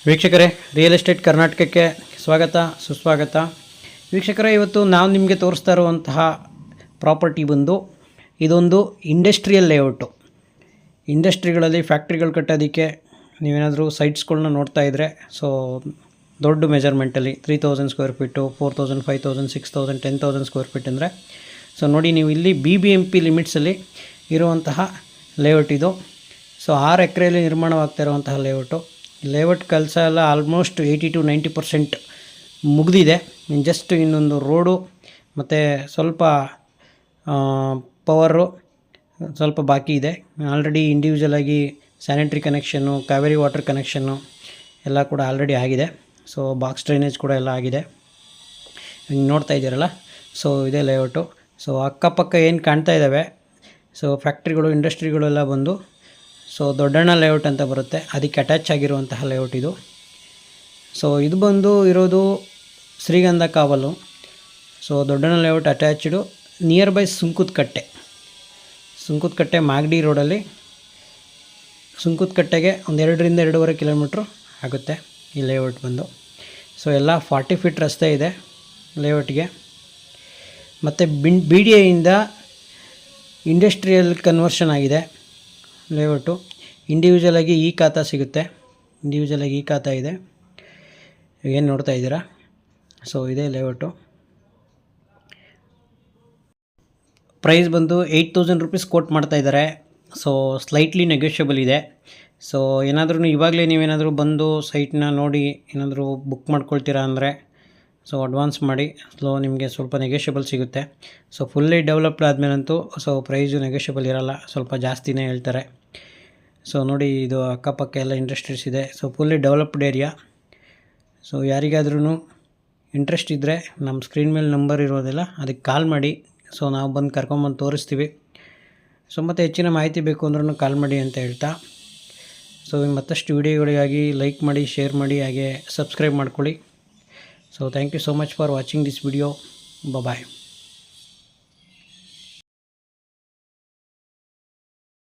ವೀಕ್ಷಕರೇ, real estate ಕರ್ನಾಟಕಕ್ಕೆ ಸ್ವಾಗತ ಸುಸ್ವಾಗತ. ವೀಕ್ಷಕರೇ, ಇವತ್ತು ನಾವು ನಿಮಗೆ ತೋರಿಸ್ತಾ ಇರುವಂತಹ ಪ್ರಾಪರ್ಟಿ ಬಂದು ಇದೊಂದು ಇಂಡಸ್ಟ್ರಿಯಲ್ ಲೇಔಟು. ಇಂಡಸ್ಟ್ರಿಗಳಲ್ಲಿ ಫ್ಯಾಕ್ಟ್ರಿಗಳು ಕಟ್ಟೋದಕ್ಕೆ ನೀವೇನಾದರೂ ಸೈಟ್ಸ್ಗಳನ್ನ ನೋಡ್ತಾ ಇದ್ದರೆ, ಸೊ ದೊಡ್ಡ ಮೆಜರ್ಮೆಂಟಲ್ಲಿ 3000 ಸ್ಕ್ವೇರ್ ಫೀಟು, 4000, 5000, 6000, 10,000 ಸ್ಕ್ವೇರ್ ಫೀಟ್ ಅಂದರೆ, ಸೊ ನೋಡಿ ನೀವು ಇಲ್ಲಿ BBMP ಲಿಮಿಟ್ಸಲ್ಲಿ ಇರುವಂತಹ ಲೇಔಟ್ ಇದು. ಸೊ 6 ಎಕರೆಯಲ್ಲಿ ನಿರ್ಮಾಣವಾಗ್ತಾ ಇರುವಂತಹ ಲೇಔಟ್ ಕೆಲಸ ಎಲ್ಲ ಆಲ್ಮೋಸ್ಟ್ 80 to 90% ಮುಗಿದಿದೆ. ಜಸ್ಟ್ ಇನ್ನೊಂದು ರೋಡು ಮತ್ತು ಸ್ವಲ್ಪ ಪವರು ಸ್ವಲ್ಪ ಬಾಕಿ ಇದೆ. ಆಲ್ರೆಡಿ ಇಂಡಿವಿಜುವಲಾಗಿ ಸ್ಯಾನಿಟ್ರಿ ಕನೆಕ್ಷನ್ನು, ಕಾವೇರಿ ವಾಟರ್ ಕನೆಕ್ಷನ್ನು ಎಲ್ಲ ಕೂಡ ಆಲ್ರೆಡಿ ಆಗಿದೆ. ಸೊ ಬಾಕ್ಸ್ ಡ್ರೈನೇಜ್ ಕೂಡ ಎಲ್ಲ ಆಗಿದೆ. ಹಿಂಗೆ ನೋಡ್ತಾ ಇದ್ದೀರಲ್ಲ, ಸೊ ಇದೇ ಲೇಔಟು. ಸೊ ಅಕ್ಕಪಕ್ಕ ಏನು ಕಾಣ್ತಾ ಇದ್ದಾವೆ, ಸೊ ಫ್ಯಾಕ್ಟ್ರಿಗಳು, ಇಂಡಸ್ಟ್ರಿಗಳು ಎಲ್ಲ ಬಂದು ಸೊ ದೊಡ್ಡಣ್ಣ ಲೇಔಟ್ ಅಂತ ಬರುತ್ತೆ, ಅದಕ್ಕೆ ಅಟ್ಯಾಚ್ ಆಗಿರುವಂತಹ ಲೇಔಟ್ ಇದು. ಸೊ ಇದು ಬಂದು ಇರೋದು Srigandha Kaval. So Doddanna layout attached nearby Sunkadakatte Magadi ರೋಡಲ್ಲಿ. ಸುಂಕುತ್ಕಟ್ಟೆಗೆ ಒಂದು 2ರಿಂದ 2.5 ಕಿಲೋಮೀಟ್ರು ಆಗುತ್ತೆ ಈ ಲೇಔಟ್ ಬಂದು. ಸೊ ಎಲ್ಲ 40 ಫೀಟ್ ರಸ್ತೆ ಇದೆ ಲೇಔಟ್ಗೆ. ಮತ್ತು BDAಯಿಂದ ಇಂಡಸ್ಟ್ರಿಯಲ್ ಕನ್ವರ್ಷನ್ ಆಗಿದೆ ಲೇಔಟು. ಇಂಡಿವಿಜುವಲಾಗಿ ಈ ಖಾತಾ ಸಿಗುತ್ತೆ, ಇಂಡಿವಿಜುವಲಾಗಿ ಈ ಖಾತಾ ಇದೆ, ಏನು ನೋಡ್ತಾ ಇದ್ದೀರಾ. ಸೊ ಇದೇ ಲೇಔಟು. ಪ್ರೈಸ್ ಬಂದು 8,000 ರೂಪೀಸ್ ಕೋಟ್ ಮಾಡ್ತಾ ಇದ್ದಾರೆ. ಸೊ ಸ್ಲೈಟ್ಲಿ ನೆಗೋಷಿಯಬಲ್ ಇದೆ. ಸೊ ಏನಾದ್ರೂ ಇವಾಗಲೇ ನೀವೇನಾದರೂ ಬಂದು ಸೈಟ್ನ ನೋಡಿ ಏನಾದರೂ ಬುಕ್ ಮಾಡ್ಕೊಳ್ತೀರಾ ಅಂದರೆ ಸೊ ಅಡ್ವಾನ್ಸ್ ಮಾಡಿ, ನಿಮಗೆ ಸ್ವಲ್ಪ ನೆಗೋಷಿಯಬಲ್ ಸಿಗುತ್ತೆ. ಸೊ ಫುಲ್ಲಿ ಡೆವಲಪ್ಡ್ ಆದಮೇಲಂತೂ ಸೊ ಪ್ರೈಸು ನೆಗೋಷಿಯಬಲ್ ಇರೋಲ್ಲ, ಸ್ವಲ್ಪ ಜಾಸ್ತಿನೇ ಹೇಳ್ತಾರೆ. ಸೊ ನೋಡಿ, ಇದು ಅಕ್ಕಪಕ್ಕ ಎಲ್ಲ ಇಂಡಸ್ಟ್ರೀಸ್ ಇದೆ. So fully developed area. So ಯಾರಿಗಾದ್ರೂ ಇಂಟ್ರೆಸ್ಟ್ ಇದ್ದರೆ ನಮ್ಮ ಸ್ಕ್ರೀನ್ ಮೇಲೆ ನಂಬರ್ ಇರೋದಿಲ್ಲ, ಅದಕ್ಕೆ ಕಾಲ್ ಮಾಡಿ. ಸೊ ನಾವು ಬಂದು ಕರ್ಕೊಂಬಂದು ತೋರಿಸ್ತೀವಿ. ಸೊ ಮತ್ತು ಹೆಚ್ಚಿನ ಮಾಹಿತಿ ಬೇಕು ಅಂದ್ರೂ ಕಾಲ್ ಮಾಡಿ ಅಂತ ಹೇಳ್ತಾ, ಸೊ ಮತ್ತಷ್ಟು ವಿಡಿಯೋಗಳಿಗಾಗಿ ಲೈಕ್ ಮಾಡಿ, ಶೇರ್ ಮಾಡಿ, ಹಾಗೆ ಸಬ್ಸ್ಕ್ರೈಬ್ ಮಾಡ್ಕೊಳ್ಳಿ. So thank you so much for watching this video. Bye bye.